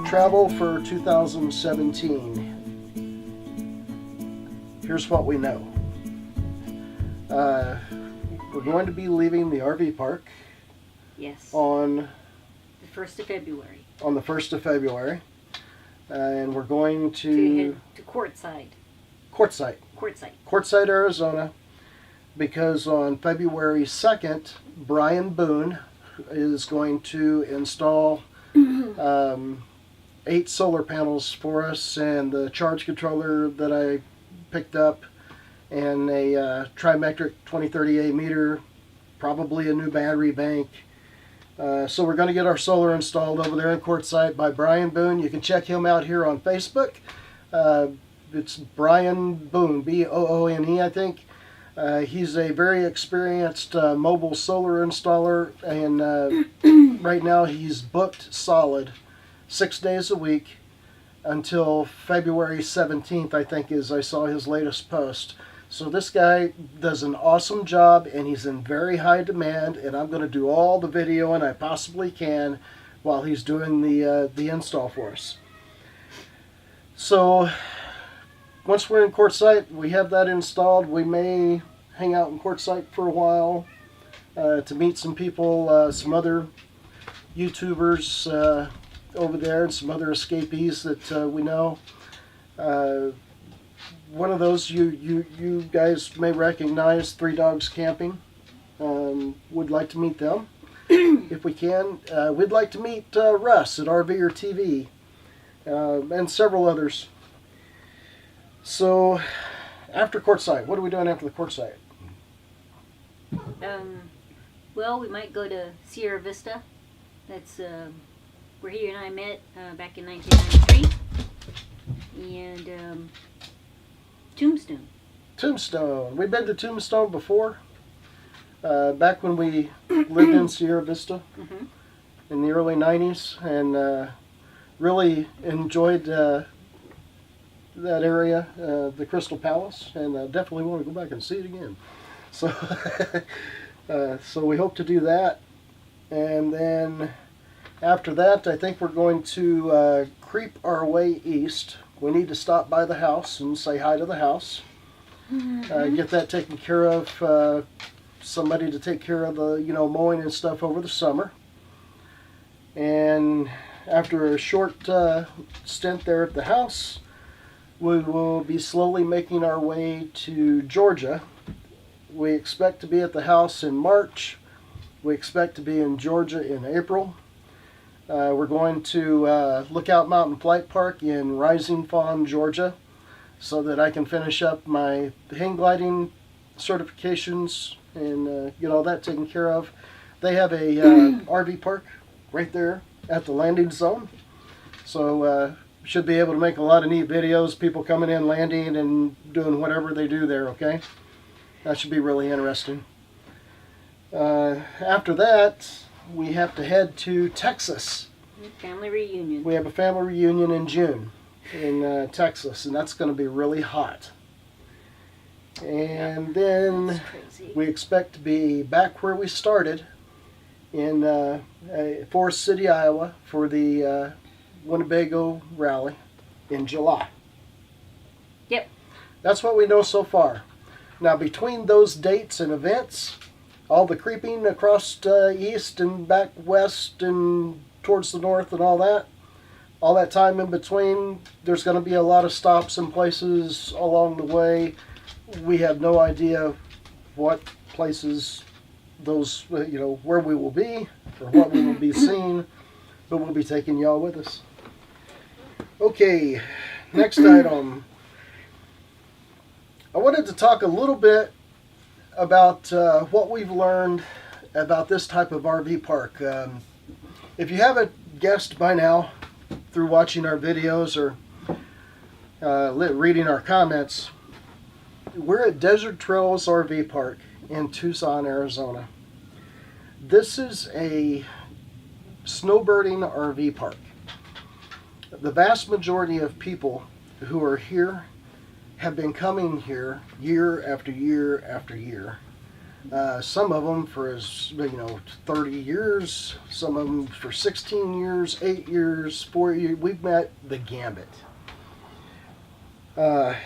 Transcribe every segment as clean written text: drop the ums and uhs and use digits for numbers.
Travel for 2017. Here's what we know. We're going to be leaving the RV park. Yes. On the 1st of February. On the 1st of February. And we're going to head to Quartzsite, Arizona, because on February 2nd, Brian Boone is going to install 8 solar panels for us, and the charge controller that I picked up, and a trimetric 2030A meter, probably a new battery bank. So we're going to get our solar installed over there in Quartzsite by Brian Boone. You can check him out here on Facebook. It's Brian Boone, B-O-O-N-E, I think. He's a very experienced mobile solar installer, and right now he's booked solid 6 days a week until February 17th, I think, is I saw his latest post. So this guy does an awesome job, and he's in very high demand, and I'm going to do all the videoing I possibly can while he's doing the install for us. So once we're in Quartzsite, we have that installed. We may hang out in Quartzsite for a while to meet some people, some other YouTubers over there, and some other escapees that we know. One of those you guys may recognize, Three Dogs Camping. Would like to meet them if we can. We'd like to meet Russ at RV or TV, and several others. So after Quartzsite, what are we doing after the Quartzsite? Well, we might go to Sierra Vista. That's where he and I met back in 1993. And Tombstone. We've been to Tombstone before. Back when we lived in Sierra Vista in the early 90s, and really enjoyed that area, the Crystal Palace, and definitely want to go back and see it again. So, so we hope to do that. And then after that, I think we're going to creep our way east. We need to stop by the house and say hi to the house. Get that taken care of. Somebody to take care of the, mowing and stuff over the summer. And after a short stint there at the house, we will be slowly making our way to Georgia. We expect to be at the house in March. We expect to be in Georgia in April. We're going to Lookout Mountain Flight Park in Rising Fawn, Georgia, so that I can finish up my hang gliding certifications and get all that taken care of. They have a RV park right there at the landing zone, so should be able to make a lot of neat videos, people coming in, landing, and doing whatever they do there, okay? That should be really interesting. After that, we have to head to Texas. Family reunion. We have a family reunion in June in Texas, and that's going to be really hot. And then we expect to be back where we started in Forest City, Iowa for the Winnebago rally in July. Yep. That's what we know so far. Now, between those dates and events, all the creeping across east and back west and towards the north and all that time in between, there's going to be a lot of stops and places along the way. We have no idea what places those, where we will be or what we will be seeing, but we'll be taking y'all with us. Okay, next item. I wanted to talk a little bit about what we've learned about this type of RV park. If you haven't guessed by now through watching our videos or reading our comments, we're at Desert Trails RV Park in Tucson, Arizona. This is a snowbirding RV park. The vast majority of people who are here have been coming here year after year after year Some of them for 30 years. Some of them for 16 years, 8 years, 4 years. We've met the gambit. The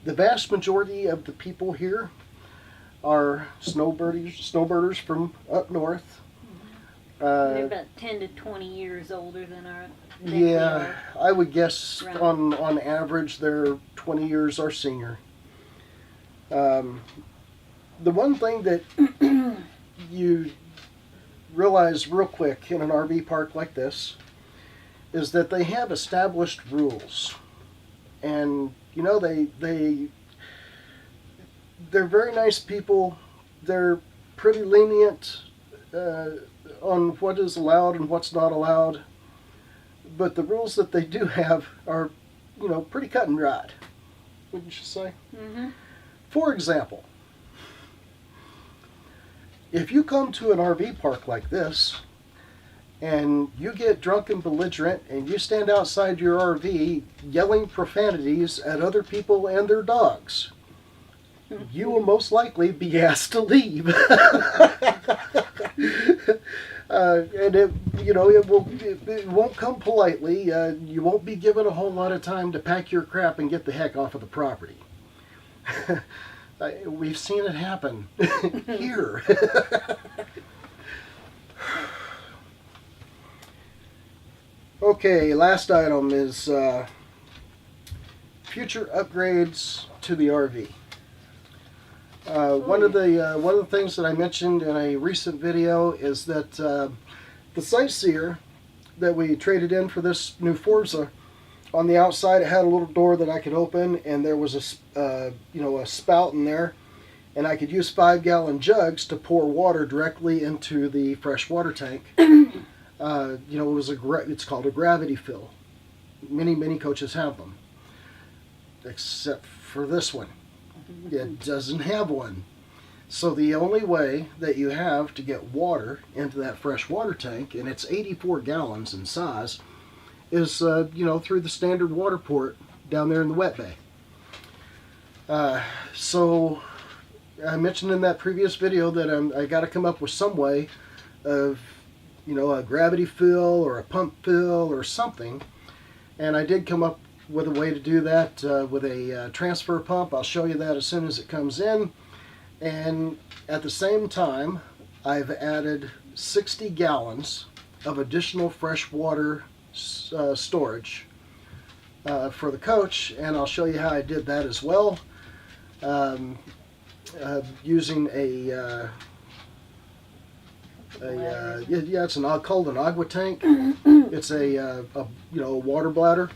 vast majority of the people here are snowbirders from up north. They're about 10 to 20 years older than our. Yeah, I would guess on average they're 20 years our senior. The one thing that you realize real quick in an RV park like this is that they have established rules, and they're very nice people. They're pretty lenient on what is allowed and what's not allowed, but the rules that they do have are pretty cut and dried, wouldn't you say? Mm-hmm. For example, if you come to an RV park like this and you get drunk and belligerent and you stand outside your RV yelling profanities at other people and their dogs, you will most likely be asked to leave. And it won't come politely. You won't be given a whole lot of time to pack your crap and get the heck off of the property. We've seen it happen here. Okay, last item is future upgrades to the RV. One of the things that I mentioned in a recent video is that the Sightseer that we traded in for this new Forza, on the outside it had a little door that I could open, and there was a spout in there, and I could use 5-gallon jugs to pour water directly into the fresh water tank. It's called a gravity fill. Many coaches have them, except for this one. It doesn't have one. So the only way that you have to get water into that fresh water tank, and it's 84 gallons in size, is through the standard water port down there in the wet bay. So I mentioned in that previous video that I got to come up with some way of a gravity fill or a pump fill or something, and I did come up with a way to do that with a transfer pump. I'll show you that as soon as it comes in. And at the same time, I've added 60 gallons of additional fresh water storage for the coach, and I'll show you how I did that as well, using it's called an agua tank. It's a water bladder,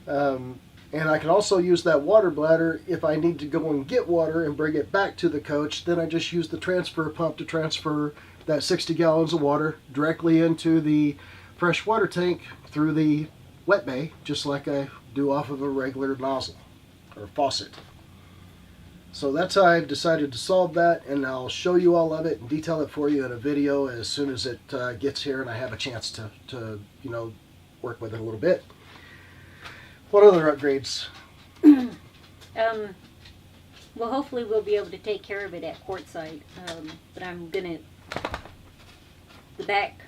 and I can also use that water bladder if I need to go and get water and bring it back to the coach. Then I just use the transfer pump to transfer that 60 gallons of water directly into the fresh water tank through the wet bay, just like I do off of a regular nozzle or faucet. So that's how I've decided to solve that, and I'll show you all of it and detail it for you in a video as soon as it gets here and I have a chance to work with it a little bit. What other upgrades? Well, hopefully we'll be able to take care of it at courtside. But I'm gonna, the back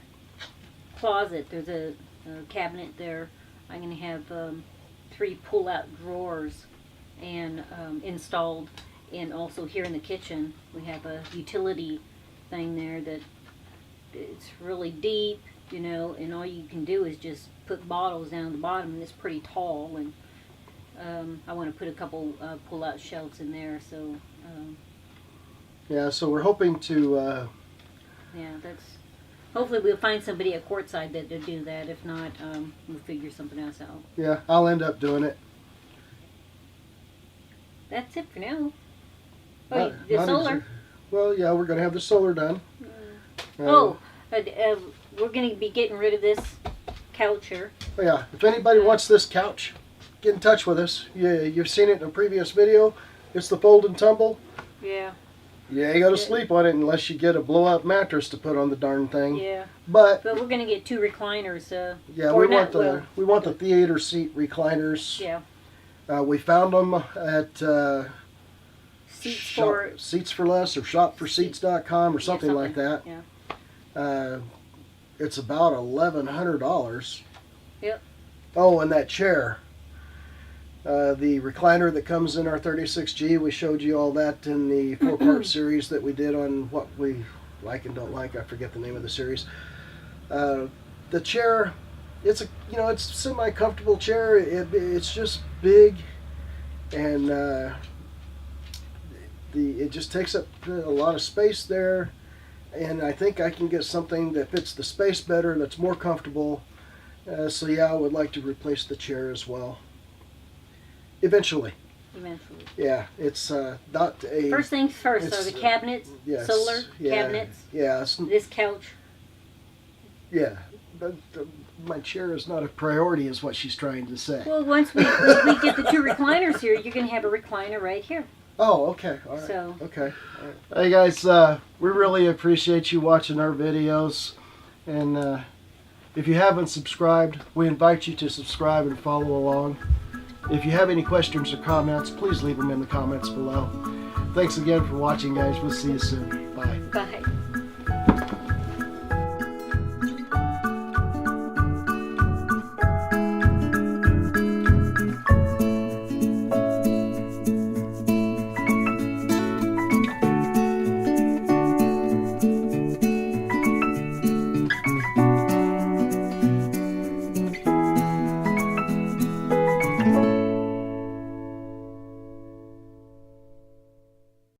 closet, there's a cabinet there. I'm gonna have 3 pull-out drawers and installed, and also here in the kitchen we have a utility thing there that it's really deep, and all you can do is just put bottles down at the bottom, and it's pretty tall, and I want to put a couple pull-out shelves in there, so yeah, so we're hoping to hopefully we'll find somebody at courtside that to do that. If not, we'll figure something else out. Yeah, I'll end up doing it. That's it for now. Oh, the solar. Well, yeah, we're going to have the solar done. We're going to be getting rid of this couch here. Oh, yeah, if anybody wants this couch, get in touch with us. Yeah, you've seen it in a previous video. It's the fold and tumble. Yeah. Yeah, you got to sleep on it unless you get a blow-up mattress to put on the darn thing. Yeah. But we're going to get 2 recliners. Yeah, we want the theater seat recliners. Yeah. We found them at Seats for Seats for Less or shopforseats.com or something like that. Yeah. It's about $1,100. Yep. Oh, and that chair. The recliner that comes in our 36G, we showed you all that in the 4-part series that we did on what we like and don't like. I forget the name of the series. The chair, it's a semi-comfortable chair. It's just big, and it just takes up a lot of space there. And I think I can get something that fits the space better, that's more comfortable. So yeah, I would like to replace the chair as well. Eventually. Yeah, it's not a... First things first, so the cabinets, yes, solar cabinets, yeah, this couch. Yeah, but my chair is not a priority is what she's trying to say. Well, once we get the 2 recliners here, you're going to have a recliner right here. Oh, okay. All right. So. Okay. All right. Hey guys, we really appreciate you watching our videos, and if you haven't subscribed, we invite you to subscribe and follow along. If you have any questions or comments, please leave them in the comments below. Thanks again for watching, guys. We'll see you soon. Bye. Bye.